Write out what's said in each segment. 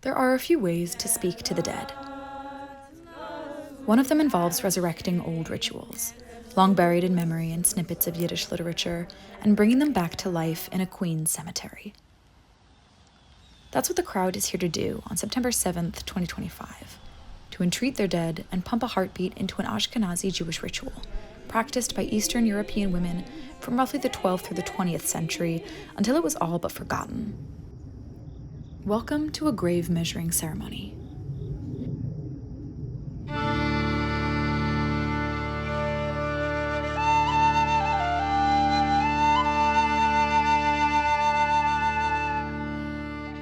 There are a few ways to speak to the dead. One of them involves resurrecting old rituals, long buried in memory in snippets of Yiddish literature, and bringing them back to life in a Queen's cemetery. That's what the crowd is here to do on September 7th, 2025, to entreat their dead and pump a heartbeat into an Ashkenazi Jewish ritual, practiced by Eastern European women from roughly the 12th through the 20th century until it was all but forgotten. Welcome to a grave measuring ceremony.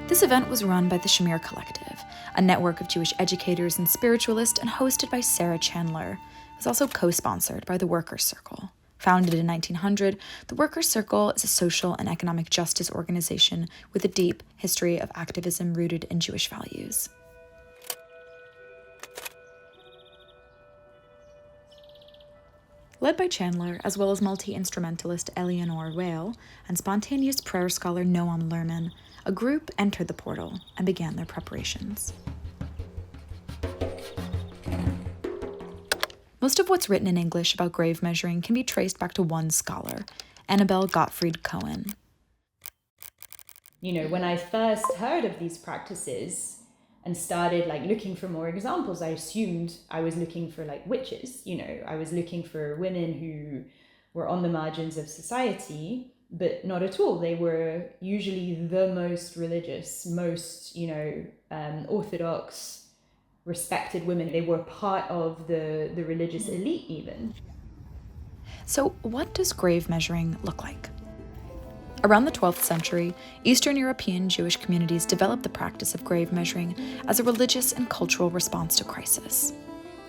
This event was run by the Shamir Collective, a network of Jewish educators and spiritualists, and hosted by Sarah Chandler. It was also co-sponsored by the Workers' Circle. Founded in 1900, the Workers' Circle is a social and economic justice organization with a deep history of activism rooted in Jewish values. Led by Chandler, as well as multi-instrumentalist Eleanor Whale and spontaneous prayer scholar Noam Lerman, a group entered the portal and began their preparations. Most of what's written in English about grave measuring can be traced back to one scholar, Annabelle Gottfried Cohen. You know, when I first heard of these practices and started looking for more examples, I assumed I was looking for witches. I was looking for women who were on the margins of society, but not at all. They were usually the most religious, most, orthodox, respected women. They were part of the religious elite even. So what does grave measuring look like? Around the 12th century, Eastern European Jewish communities developed the practice of grave measuring as a religious and cultural response to crisis.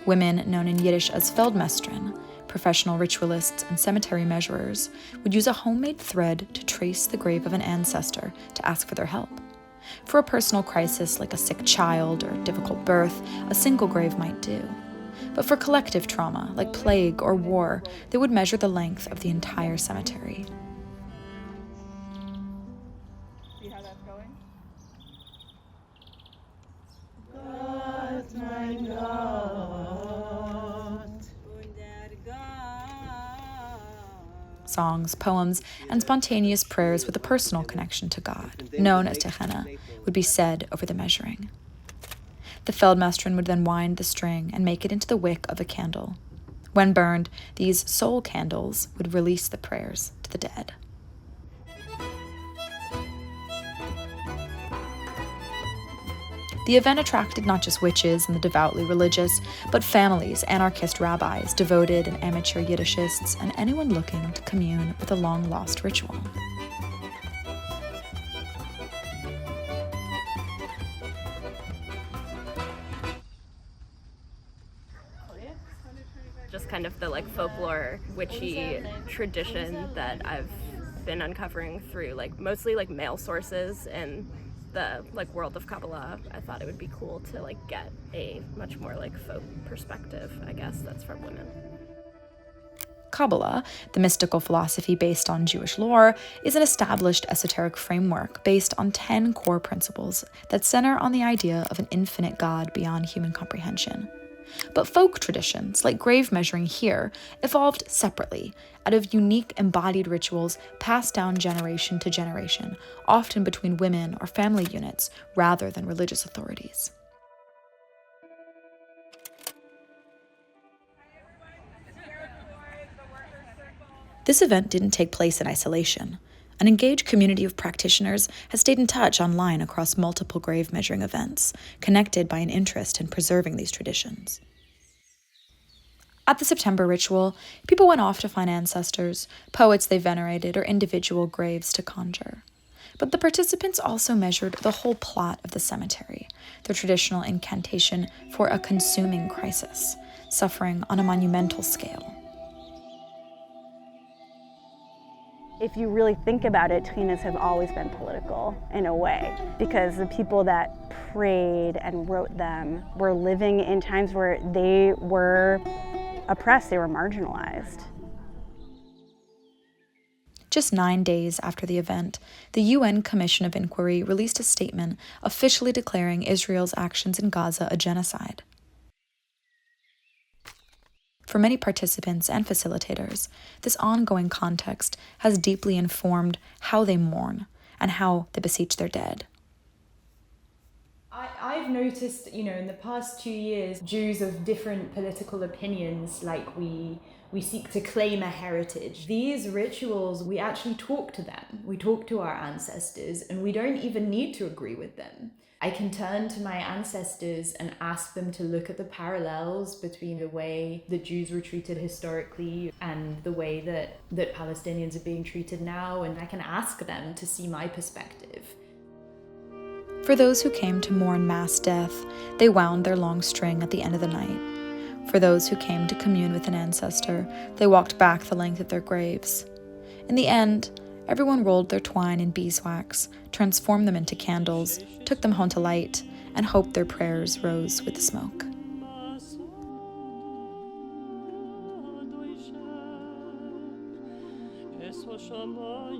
Women, known in Yiddish as Feldmestrin, professional ritualists and cemetery measurers, would use a homemade thread to trace the grave of an ancestor to ask for their help. For a personal crisis like a sick child or difficult birth, a single grave might do. But for collective trauma, like plague or war, they would measure the length of the entire cemetery. See how that's going? God, my God. Songs, poems, and spontaneous prayers with a personal connection to God, known as Techena, would be said over the measuring. The Feldmestrin would then wind the string and make it into the wick of a candle. When burned, these soul candles would release the prayers to the dead. The event attracted not just witches and the devoutly religious, but families, anarchist rabbis, devoted and amateur Yiddishists, and anyone looking to commune with a long-lost ritual. Just kind of the folklore, witchy tradition that I've been uncovering through mostly male sources and the world of Kabbalah. I thought it would be cool to get a much more folk perspective, I guess, that's from women. Kabbalah, the mystical philosophy based on Jewish lore, is an established esoteric framework based on 10 core principles that center on the idea of an infinite God beyond human comprehension. But folk traditions, like grave measuring here, evolved separately out of unique embodied rituals passed down generation to generation, often between women or family units rather than religious authorities. This event didn't take place in isolation. An engaged community of practitioners has stayed in touch online across multiple grave measuring events, connected by an interest in preserving these traditions. At the September ritual, people went off to find ancestors, poets they venerated, or individual graves to conjure. But the participants also measured the whole plot of the cemetery, the traditional incantation for a consuming crisis, suffering on a monumental scale. If you really think about it, Tchinas have always been political in a way, because the people that prayed and wrote them were living in times where they were oppressed, they were marginalized. Just 9 days after the event, the UN Commission of Inquiry released a statement officially declaring Israel's actions in Gaza a genocide. For many participants and facilitators, this ongoing context has deeply informed how they mourn and how they beseech their dead. I've noticed, in the past 2 years, Jews of different political opinions, like we seek to claim a heritage. These rituals, we actually talk to them. We talk to our ancestors, and we don't even need to agree with them. I can turn to my ancestors and ask them to look at the parallels between the way that Jews were treated historically and the way that Palestinians are being treated now, and I can ask them to see my perspective. For those who came to mourn mass death, they wound their long string at the end of the night. For those who came to commune with an ancestor, they walked back the length of their graves. In the end, everyone rolled their twine in beeswax, transformed them into candles, took them home to light, and hoped their prayers rose with the smoke. Shomer